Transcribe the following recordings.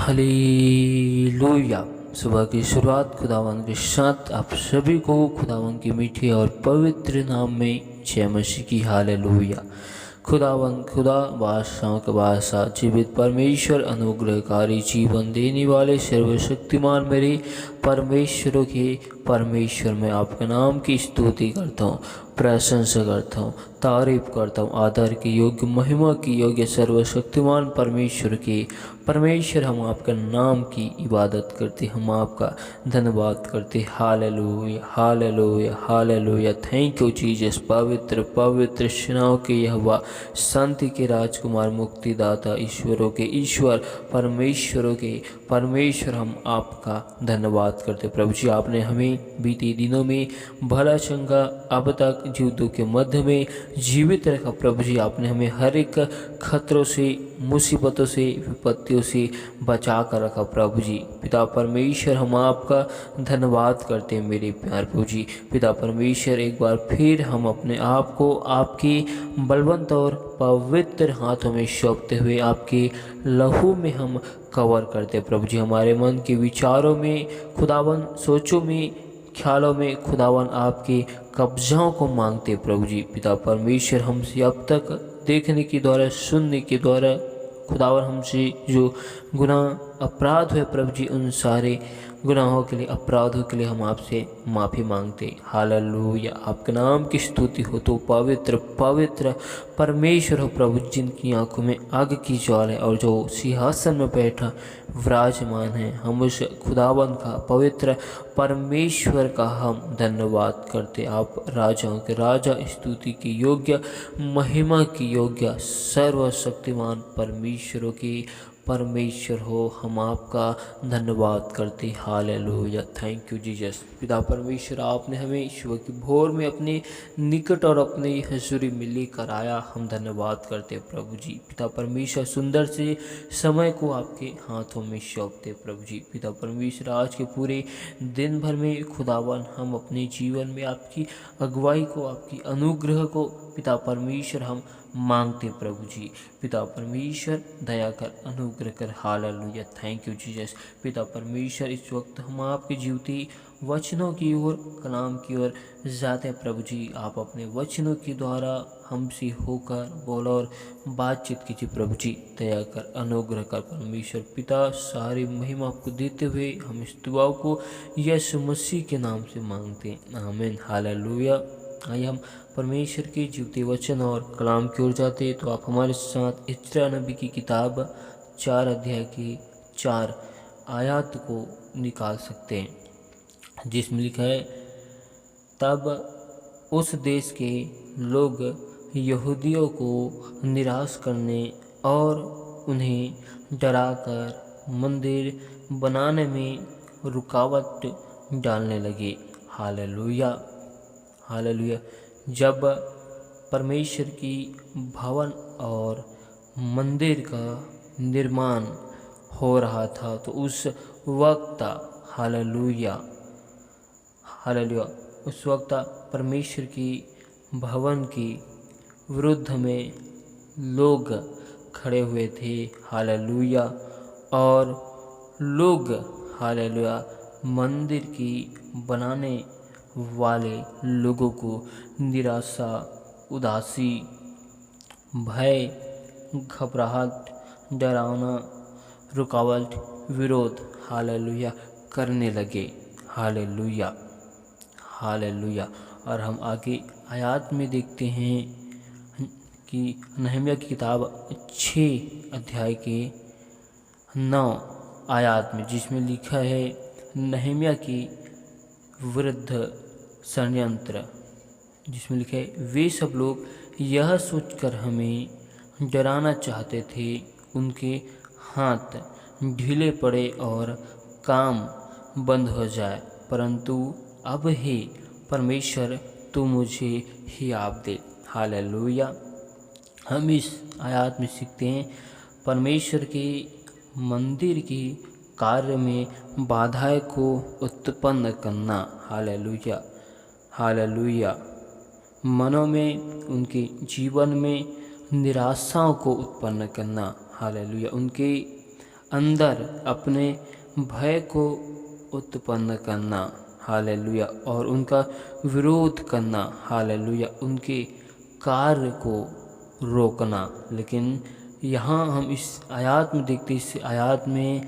Hallelujah. सुबह की शुरुआत खुदावन के साथ आप सभी को खुदावन की मीठी और पवित्र नाम में जय मसीह की। हालेलुया। खुदावन खुदा बादशाहों का बादशाह जीवित परमेश्वर अनुग्रहकारी जीवन देने वाले सर्वशक्तिमान मेरे परमेश्वर मैं आपके नाम की स्तुति करता हूँ, प्रशंसा करता हूँ, तारीफ करता हूँ। आदर की योग्य, महिमा की योग्य सर्वशक्तिमान परमेश्वर हम आपके नाम की इबादत करते, हम आपका धन्यवाद करते। Hallelujah hallelujah hallelujah. Thank you Jesus. पवित्र पवित्र सेनाओं के यहोवा, शांति के राजकुमार, मुक्तिदाता, ईश्वरों के ईश्वर, परमेश्वरों के परमेश्वर, हम आपका धन्यवाद करते। प्रभु जी, आपने हमें बीते दिनों में भला चंगा अब तक जीवतों के मध्य में जीवित रखा। प्रभु जी, आपने हमें हर एक खतरों से, मुसीबतों से, विपत्तियों से बचा कर रखा। प्रभु जी पिता परमेश्वर, हम आपका धन्यवाद करते हैं मेरे प्यार प्रभु जी। पिता परमेश्वर, एक बार फिर हम अपने आप को आपके बलवंत और पवित्र हाथों में सौंपते हुए आपके लहू में हम कवर करते प्रभु जी। हमारे मन के विचारों में खुदावन, सोचों में, ख्यालों में खुदावन आपके कब्जाओं को मांगते प्रभु जी। पिता परमेश्वर, हमसे अब तक देखने के द्वारा, सुनने के द्वारा खुदावन हमसे जो गुनाह अपराध हुए प्रभु जी, उन सारे गुनाहों के लिए, अपराधों के लिए हम आपसे माफ़ी मांगते। हालेलुया। आपके नाम की स्तुति हो। तो पवित्र पवित्र परमेश्वर हो प्रभु, जिनकी आंखों में आग की ज्वाला है और जो सिंहासन में बैठा विराजमान है, हम उस खुदावन का, पवित्र परमेश्वर का हम धन्यवाद करते। आप राजाओं के राजा, स्तुति की योग्य, महिमा की योग्य, सर्वशक्तिमान परमेश्वरों की परमेश्वर हो, हम आपका धन्यवाद करते। हालेलुया। Thank you Jesus. पिता परमेश्वर, आपने हमें सुबह की भोर में अपने निकट और अपने हजूरी में लेकर आया, हम धन्यवाद करते प्रभु जी। पिता परमेश्वर, सुंदर से समय को आपके हाथों में सौंपते प्रभु जी। पिता परमेश्वर, आज के पूरे दिन भर में खुदावन, हम अपने जीवन में आपकी अगुवाई को, आपकी अनुग्रह को पिता परमेश्वर हम मांगते प्रभु जी। पिता परमेश्वर, दया कर, अनुग्रह कर। हालेलुया। Thank you Jesus. पिता परमेश्वर, इस वक्त हम आपके जीवती वचनों की ओर, कलाम की ओर जाते प्रभु जी। आप अपने वचनों के द्वारा हमसे होकर बोलो और बातचीत कीजिए प्रभु जी। दया कर, अनुग्रह कर परमेश्वर पिता। सारी महिमा आपको देते हुए हम इस दुआ को यीशु मसीह के नाम से मांगते हैं, आमीन। हालेलुया। आइए हम परमेश्वर के जीवते वचन और कलाम की ओर जाते, तो आप हमारे साथ इस्राएल नबी की किताब 4 अध्याय की 4 आयत को निकाल सकते हैं, जिसमें लिखा है, तब उस देश के लोग यहूदियों को निराश करने और उन्हें डराकर मंदिर बनाने में रुकावट डालने लगे। Hallelujah hallelujah. जब परमेश्वर की भवन और मंदिर का निर्माण हो रहा था, तो उस वक्त हालेलुया हालेलुया, उस वक्त परमेश्वर की भवन की विरुद्ध में लोग खड़े हुए थे। हालेलुया। और लोग हालेलुया मंदिर की बनाने वाले लोगों को निराशा, उदासी, भय, घबराहट, डरावना, रुकावट, विरोध हालेलुया करने लगे। Hallelujah hallelujah. और हम आगे आयत में देखते हैं कि नहम्याह की किताब 6 अध्याय के 9 आयत में, जिसमें लिखा है, नहम्याह की विरुद्ध षड्यंत्र, जिसमें लिखा है, वे सब लोग यह सोचकर हमें डराना चाहते थे, उनके हाथ ढीले पड़े और काम बंद हो जाए, परंतु अब हे परमेश्वर, तू मुझे हियाव दे। हालेलुया। हम इस आयत में सीखते हैं, परमेश्वर के मंदिर की कार्य में बाधाएं को उत्पन्न करना। Hallelujah hallelujah. मनों में, उनके जीवन में निराशाओं को उत्पन्न करना। हालेलुया। उनके अंदर अपने भय को उत्पन्न करना, हालेलुया, और उनका विरोध करना, हालेलुया, उनके कार्य को रोकना। लेकिन यहाँ हम इस आयत में देखते हैं, इस आयत में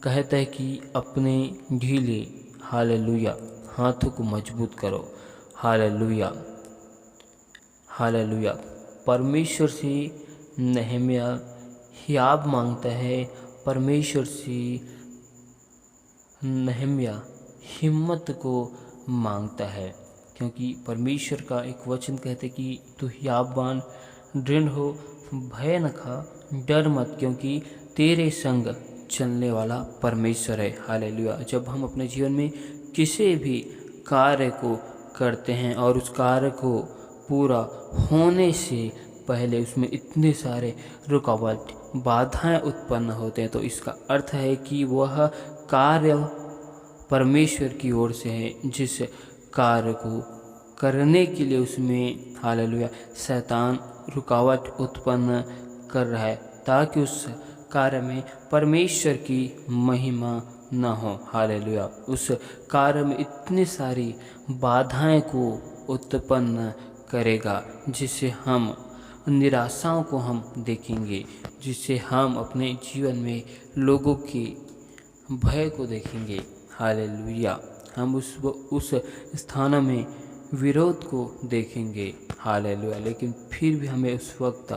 कहता है कि अपने ढीले, हालेलुया, हाथों को मजबूत करो, हालेलुया, हालेलुया। परमेश्वर से नहम्याह हियाब मांगता है, परमेश्वर से नहम्याह हिम्मत को मांगता है, क्योंकि परमेश्वर का एक वचन कहते कि तू हियाबवान दृढ़ हो, भय न खा, डर मत, क्योंकि तेरे संग चलने वाला परमेश्वर है, हालेलुया। जब हम अपने जीवन में किसी भी कार्य को करते हैं और उस कार्य को पूरा होने से पहले उसमें इतने सारे रुकावट, बाधाएं उत्पन्न होते हैं, तो इसका अर्थ है कि वह कार्य परमेश्वर की ओर से है, जिस कार्य को करने के लिए उसमें, हालेलुया, शैतान रुकावट उत्पन्न कर रहा है, ताकि उस कार्य में परमेश्वर की महिमा न हो, हालेलुया। उस कार्य में इतनी सारी बाधाएं को उत्पन्न करेगा, जिससे हम निराशाओं को हम देखेंगे, जिससे हम अपने जीवन में लोगों के भय को देखेंगे, हालेलुया। हम उस स्थान में विरोध को देखेंगे, हालेलुया। लेकिन फिर भी हमें उस वक्त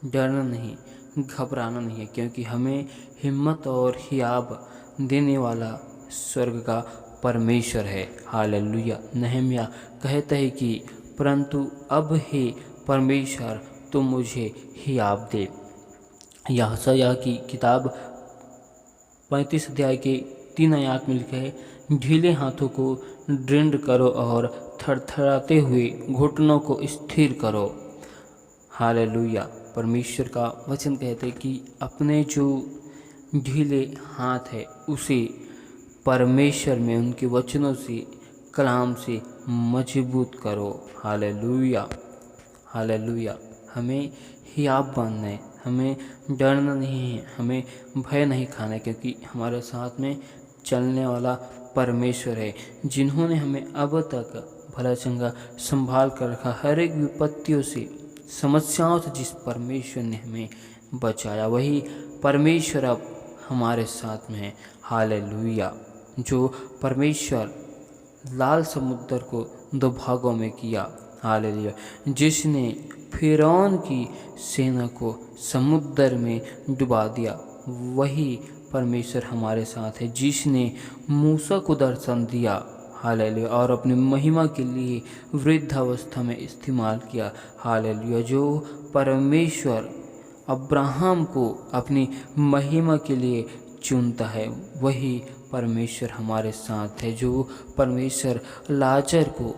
डरना नहीं, घबराना नहीं है, क्योंकि हमें हिम्मत और हियाब देने वाला स्वर्ग का परमेश्वर है, हालेलुया। नहम्याह कहता है कि परंतु अब हे परमेश्वर तुम मुझे हियाब दे। यशायाह की किताब 35 अध्याय के 3 आयत में लिखा है, ढीले हाथों को दृढ़ करो और थरथराते हुए घुटनों को स्थिर करो, हालेलुया। परमेश्वर का वचन कहते हैं कि अपने जो ढीले हाथ है उसे परमेश्वर में उनके वचनों से, कलाम से मजबूत करो, हालेलुया, हालेलुया। हमें हियाब बनना है, हमें डरना नहीं है, हमें भय नहीं खाना है, क्योंकि हमारे साथ में चलने वाला परमेश्वर है, जिन्होंने हमें अब तक भला चंगा संभाल कर रखा। हर एक विपत्तियों से, समस्याओं से जिस परमेश्वर ने हमें बचाया, वही परमेश्वर अब हमारे साथ में है, हालेलुया। जो परमेश्वर लाल समुद्र को 2 भागों में किया, हालेलुया, जिसने फिरौन की सेना को समुद्र में डुबा दिया, वही परमेश्वर हमारे साथ है, जिसने मूसा को दर्शन दिया, हालेलुया, और अपनी महिमा के लिए वृद्धावस्था में इस्तेमाल किया, हालेलुया। जो परमेश्वर अब्राहम को अपनी महिमा के लिए चुनता है, वही परमेश्वर हमारे साथ है। जो परमेश्वर लाजर को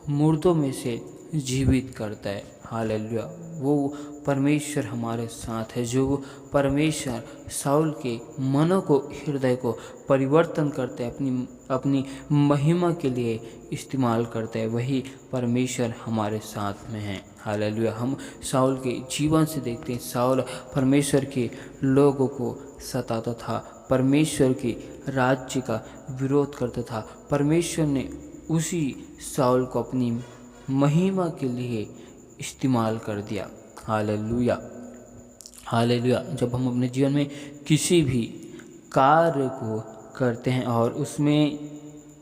मुर्दों में से जीवित करता है, हालेलुया, वो परमेश्वर हमारे साथ है। जो परमेश्वर साउल के मनों को, हृदय को परिवर्तन करते हैं, अपनी महिमा के लिए इस्तेमाल करते हैं, वही परमेश्वर हमारे साथ में है, हालेलुया। हम साउल के जीवन से देखते हैं, साउल परमेश्वर के लोगों को सताता था, परमेश्वर के राज्य का विरोध करता था। परमेश्वर ने उसी साउल को अपनी महिमा के लिए इस्तेमाल कर दिया, हालेलुया, हालेलुया। जब हम अपने जीवन में किसी भी कार्य को करते हैं और उसमें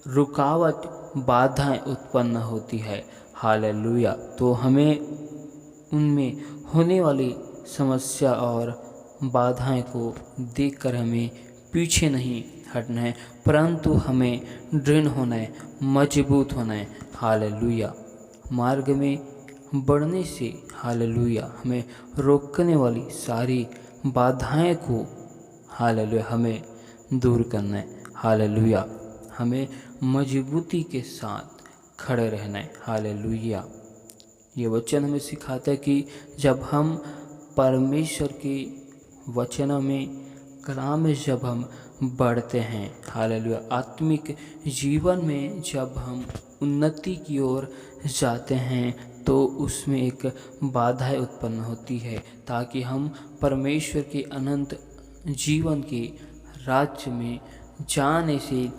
रुकावट, बाधाएं उत्पन्न होती है, हालेलुया, तो हमें उनमें होने वाली समस्या और बाधाएं को देखकर हमें पीछे नहीं हटना है, परंतु हमें दृढ़ होना है, मजबूत होना है, हालेलुया। मार्ग में बढ़ने से, हालेलुया, हमें रोकने वाली सारी बाधाएं को, हालेलुया, हमें दूर करना है, हालेलुया। हमें मजबूती के साथ खड़े रहना है, हालेलुया। ये वचन हमें सिखाता है कि जब हम परमेश्वर के वचनों में, कलाम में जब हम बढ़ते हैं, हालेलुया, आत्मिक जीवन में जब हम उन्नति की ओर जाते हैं, तो उसमें एक बाधाएं उत्पन्न होती है, ताकि हम परमेश्वर के अनंत जीवन के राज्य में जाने से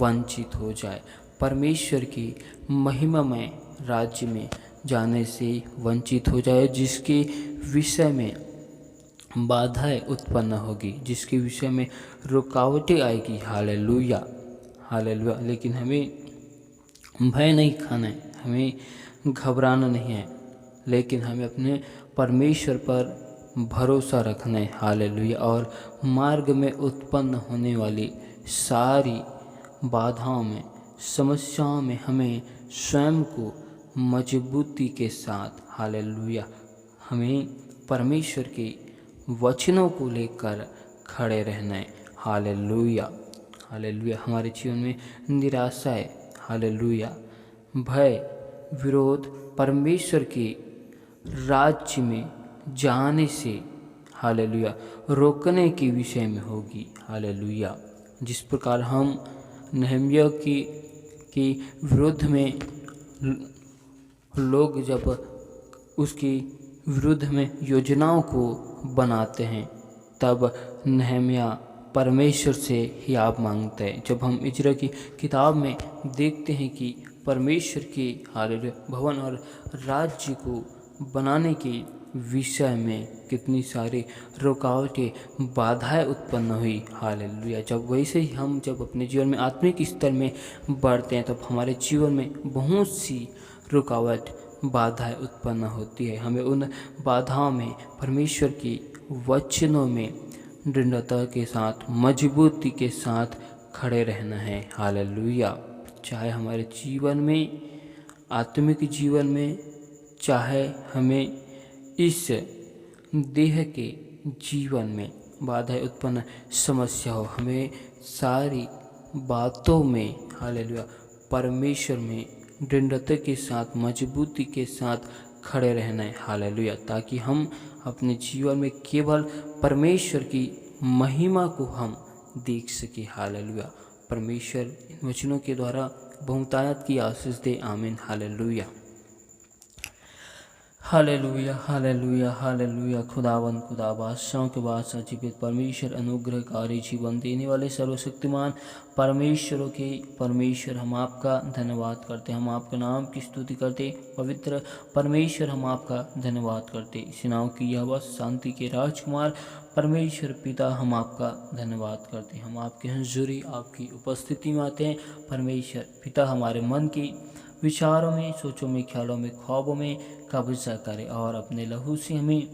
वंचित हो जाए, परमेश्वर की महिमामय राज्य में जाने से वंचित हो जाए, जिसके विषय में बाधाएं उत्पन्न होगी, जिसके विषय में रुकावटें आएगी। Hallelujah, hallelujah. लेकिन हमें भय नहीं खाना है, हमें घबराना नहीं है, लेकिन हमें अपने परमेश्वर पर भरोसा रखना है। हालेलुया। और मार्ग में उत्पन्न होने वाली सारी बाधाओं में, समस्याओं में हमें स्वयं को मजबूती के साथ, हालेलुया, हमें परमेश्वर के वचनों को लेकर खड़े रहना है। Hallelujah, hallelujah. हमारे जीवन में निराशाएं, हालेलुया, भय, विरोध परमेश्वर के राज्य में जाने से, हालेलुया, रोकने के विषय में होगी। हालेलुया। जिस प्रकार हम नहम्याह की विरुद्ध में लोग जब उसकी विरुद्ध में योजनाओं को बनाते हैं, तब नहम्याह परमेश्वर से हियाब मांगते हैं। जब हम इजरा की किताब में देखते हैं कि परमेश्वर के, हालेलुया, भवन और राज्य को बनाने के विषय में कितनी सारी रुकावटें, बाधाएं उत्पन्न हुई। हालेलुया। जब वैसे ही हम जब अपने जीवन में आत्मिक स्तर में बढ़ते हैं, तब हमारे जीवन में बहुत सी रुकावट, बाधाएं उत्पन्न होती है। हमें उन बाधाओं में परमेश्वर के वचनों में दृढ़ता के साथ, मजबूती के साथ खड़े रहना है। हालेलुया। चाहे हमारे जीवन में, आत्मिक जीवन में, चाहे हमें इस देह के जीवन में बाधाएं उत्पन्न समस्या हो, हमें सारी बातों में, हालेलुया, परमेश्वर में दृढ़ता के साथ, मजबूती के साथ खड़े रहना है। हालेलुया। ताकि हम अपने जीवन में केवल परमेश्वर की महिमा को हम देख सके। हालेलुया। परमेश्वर इन वचनों के द्वारा बहुतायत की आशीष दे। आमीन। Hallelujah, hallelujah, hallelujah, hallelujah. खुदावन, खुदा बादशाहों के बादशाह, जीवित परमेश्वर, अनुग्रहकारी, जीवन देने वाले, सर्वशक्तिमान परमेश्वरों के परमेश्वर, हम आपका धन्यवाद करते, हम आपके नाम की स्तुति करते। पवित्र परमेश्वर, हम आपका धन्यवाद करते। इस नाम की यह बस शांति के राजकुमार परमेश्वर पिता, हम आपका धन्यवाद करते। हम आपके हजूरी, आपकी उपस्थिति में आते हैं। परमेश्वर पिता, हमारे मन की विचारों में, सोचों में, ख्यालों में, ख्वाबों में कब्जा करे और अपने लहू से हमें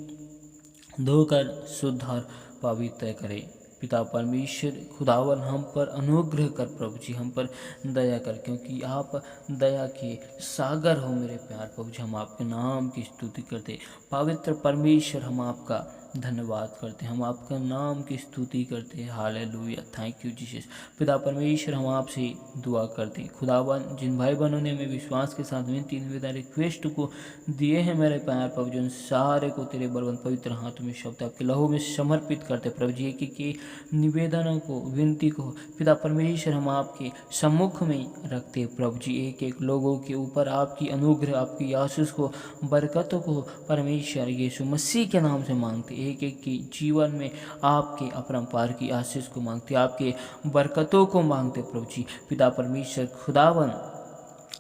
धोकर शुद्ध और पवित्र करे। पिता परमेश्वर खुदावन, हम पर अनुग्रह कर प्रभु जी, हम पर दया कर, क्योंकि आप दया के सागर हो मेरे प्यार प्रभु जी। हम आपके नाम की स्तुति करते। पवित्र परमेश्वर, हम आपका धन्यवाद करते, हम आपका नाम की स्तुति करते हैं। Hallelujah, thank you Jesus. पिता परमेश्वर, हम आपसे दुआ करते हैं खुदावन, जिन भाई बहनों ने हमें विश्वास के साथ में 3 निवेदन रिक्वेस्ट को दिए हैं मेरे प्यार प्रभु जी, उन सारे को तेरे बलवंत पवित्र हाथों में शब्द आपके लहू में समर्पित करते प्रभु जी। एक निवेदनों को, विनती को पिता परमेश्वर हम आपके सम्मुख में रखते प्रभु जी। एक एक लोगों के ऊपर आपकी अनुग्रह, आपकी आशीष को, बरकतों को परमेश्वर यीशु मसीह के नाम से मांगते। एक एक के जीवन में आपके अपरंपार की आशीष को मांगते, आपके बरकतों को मांगते प्रभु जी। पिता परमेश्वर खुदावन,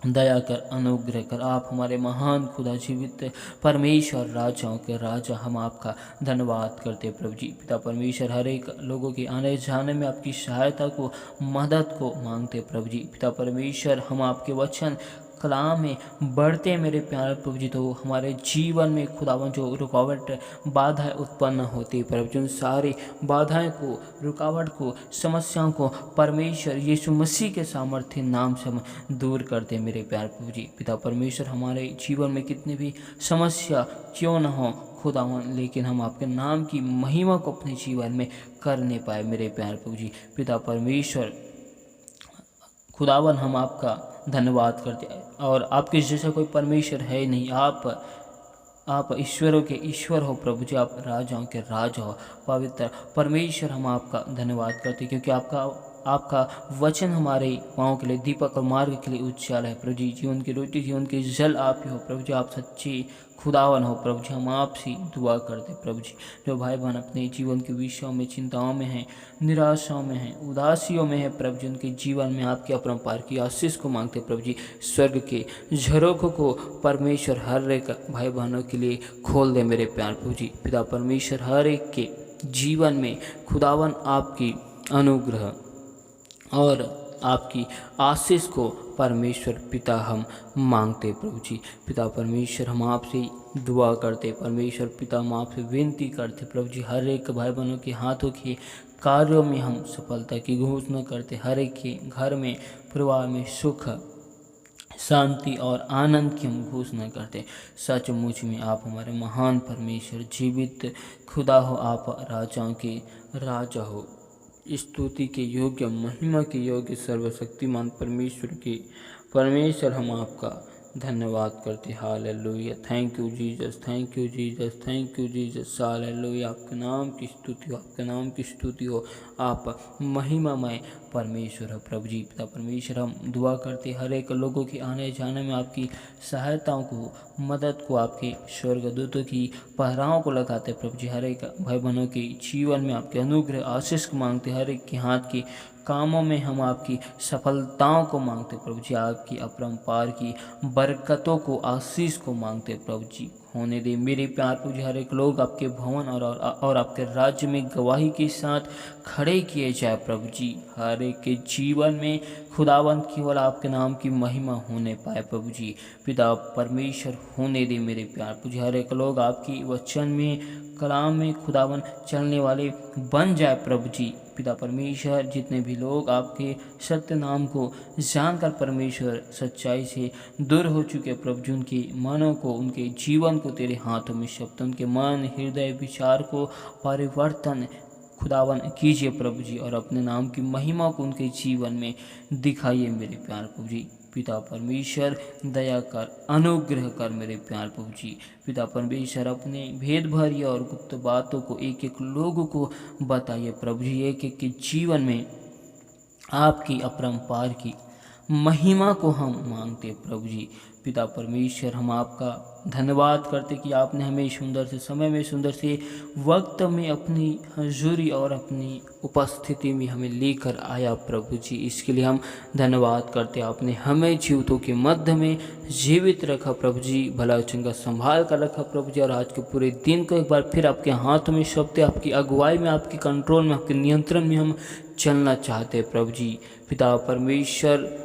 दया कर, अनुग्रह कर। आप हमारे महान खुदा, जीवित परमेश्वर, राजाओं के राजा, हम आपका धन्यवाद करते प्रभु जी। पिता परमेश्वर, हर एक लोगों के आने जाने में आपकी सहायता को, मदद को मांगते प्रभु जी। पिता परमेश्वर, हम आपके वचन कलाम में बढ़ते मेरे प्यारे प्रभु जी, तो हमारे जीवन में खुदावन जो रुकावट, बाधाएं उत्पन्न होती प्रभु जी, उन सारी बाधाएं को, रुकावट को, समस्याओं को परमेश्वर यीशु मसीह के सामर्थ्य नाम से हम दूर करते मेरे प्यारे प्रभु जी। पिता परमेश्वर, हमारे जीवन में कितनी भी समस्या क्यों न हो खुदावन, लेकिन हम आपके नाम की महिमा को अपने जीवन में करने पाए मेरे प्यारे प्रभु जी। पिता परमेश्वर खुदावन, हम आपका धन्यवाद करते हैं, और आपके जैसा कोई परमेश्वर है नहीं। आप ईश्वरों के ईश्वर हो प्रभु जी, आप राजाओं के राजा हो। पवित्र परमेश्वर, हम आपका धन्यवाद करते, क्योंकि आपका आपका वचन हमारे पाँव के लिए दीपक और मार्ग के लिए उज्ज्वल है प्रभु जी। जीवन की रोटी, जीवन के जल आप ही हो प्रभु जी। आप सच्चे खुदावन हो प्रभु जी। हम आपसे दुआ करते प्रभु जी। जो भाई बहन अपने जीवन के विषयों में, चिंताओं में हैं, निराशाओं में हैं, उदासियों में है प्रभु जी, उनके जीवन में आपके अपरंपार की आशीष को मांगते प्रभु जी। स्वर्ग के झरोखों को परमेश्वर हर एक भाई बहनों के लिए खोल दे मेरे प्यार प्रभु जी। पिता परमेश्वर हर एक के जीवन में खुदावन आपकी अनुग्रह और आपकी आशीष को परमेश्वर पिता हम मांगते प्रभु जी। पिता परमेश्वर हम आपसे दुआ करते, परमेश्वर पिता हम आपसे विनती करते प्रभु जी। हर एक भाई बहनों के हाथों के कार्यों में हम सफलता की घोषणा करते। हर एक के घर में, परिवार में सुख, शांति और आनंद की हम घोषणा करते। सचमुच में आप हमारे महान परमेश्वर, जीवित खुदा हो, आप राजाओं के राजा हो, स्तुति के योग्य, महिमा के योग्य, सर्वशक्तिमान परमेश्वर हम आपका धन्यवाद करते। Hallelujah. Thank you Jesus, thank you Jesus, thank you Jesus. Hallelujah. आपके नाम की स्तुति हो, आपके नाम की स्तुति हो। आप महिमामय परमेश्वर हो प्रभु जी। पिता परमेश्वर हम दुआ करते हर एक लोगों के आने जाने में आपकी सहायताओं को, मदद को, आपके स्वर्गदूतों की पहराओं को लगाते प्रभु जी। हर एक भाई बहनों के जीवन में आपके अनुग्रह आशीष को मांगते। हर एक के हाथ के कामों में हम आपकी सफलताओं को मांगते प्रभु जी। आपकी अपरंपार की बरकतों को, आशीष को मांगते प्रभु जी। होने दे मेरे प्यार प्रभु जी। हर एक लोग आपके भवन और आपके राज्य में गवाही के साथ खड़े किए जाए प्रभु जी। हर एक के जीवन में खुदावन केवल आपके नाम की महिमा होने पाए प्रभु जी। पिता परमेश्वर होने दे मेरे प्यार प्रभु जी। हर एक लोग आपकी वचन में, कलाम में खुदावन चलने वाले बन जाए प्रभु जी। पिता परमेश्वर जितने भी लोग आपके सत्य नाम को जानकर परमेश्वर सच्चाई से दूर हो चुके प्रभु जी, उनके मनों को, उनके जीवन को तेरे हाथों में सौंपते। उनके मन, हृदय, विचार को परिवर्तन खुदावन कीजिए प्रभु जी, और अपने नाम की महिमा को उनके जीवन में दिखाइए मेरे प्यार प्रभु जी। पिता परमेश्वर दया कर, अनुग्रह कर मेरे प्यार प्रभु जी। पिता परमेश्वर अपने भेद भरी और गुप्त बातों को एक एक लोगों को बताइए प्रभु जी। एक एक के जीवन में आपकी अपरंपार की महिमा को हम मांगते प्रभु जी। पिता परमेश्वर हम आपका धन्यवाद करते कि आपने हमें सुंदर से समय में, सुंदर से वक्त में अपनी हजूरी और अपनी उपस्थिति में हमें लेकर आया प्रभु जी। इसके लिए हम धन्यवाद करते। आपने हमें जीवितों के मध्य में जीवित रखा प्रभु जी, भला चंगा संभाल कर रखा प्रभु जी। और आज के पूरे दिन को एक बार फिर आपके हाथों में सौंपते। आपकी अगुवाई में, आपके कंट्रोल में, आपके नियंत्रण में हम चलना चाहते प्रभु जी। पिता परमेश्वर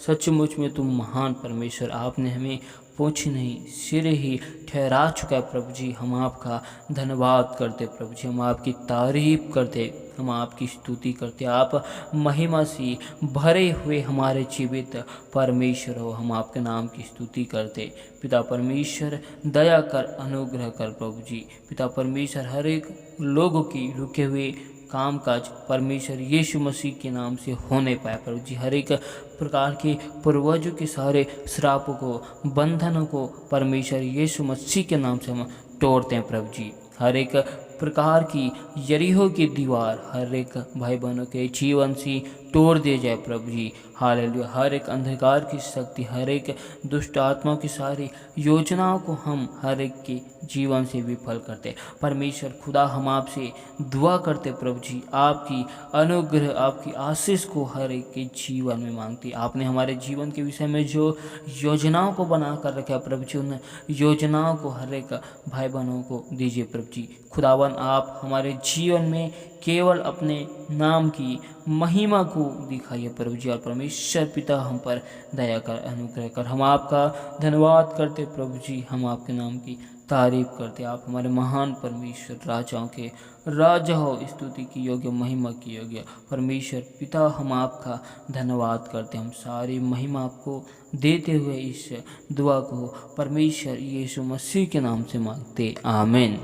सचमुच में तुम महान परमेश्वर, आपने हमें पूछ नहीं सिर ही ठहरा चुका है प्रभु जी। हम आपका धन्यवाद करते प्रभु जी, हम आपकी तारीफ करते, हम आपकी स्तुति करते। आप महिमा से भरे हुए हमारे जीवित परमेश्वर हो, हम आपके नाम की स्तुति करते। पिता परमेश्वर दया कर, अनुग्रह कर प्रभु जी। पिता परमेश्वर हर एक लोगों की रुके हुए कामकाज परमेश्वर यीशु मसीह के नाम से होने पाए प्रभु जी। हर एक प्रकार के पूर्वजों के सारे श्रापों को, बंधनों को परमेश्वर यीशु मसीह के नाम से हम तोड़ते हैं प्रभु जी। हर एक प्रकार की यरीहो की दीवार हर एक भाई बहनों के जीवन से तोड़ दिए जाए प्रभु जी। हालेलुया। हर एक अंधकार की शक्ति, हर एक दुष्ट आत्माओं की सारी योजनाओं को हम हर एक के जीवन से विफल करते परमेश्वर खुदा। हम आपसे दुआ करते प्रभु जी, आपकी अनुग्रह, आपकी आशीष को हर एक के जीवन में मांगते। आपने हमारे जीवन के विषय में जो योजनाओं को बना कर रखा है प्रभु जी, उन योजनाओं को हर एक भाई बहनों को दीजिए प्रभु जी। खुदावन आप हमारे जीवन में केवल अपने नाम की महिमा को दिखाइए प्रभु जी। और परमेश्वर पिता हम पर दया कर, अनुग्रह कर। हम आपका धन्यवाद करते प्रभु जी, हम आपके नाम की तारीफ करते। आप हमारे महान परमेश्वर, राजाओं के राजा हो, स्तुति की योग्य, महिमा की योग्य परमेश्वर पिता। हम आपका धन्यवाद करते। हम सारी महिमा आपको देते हुए इस दुआ को परमेश्वर यीशु मसीह के नाम से मांगते। आमीन।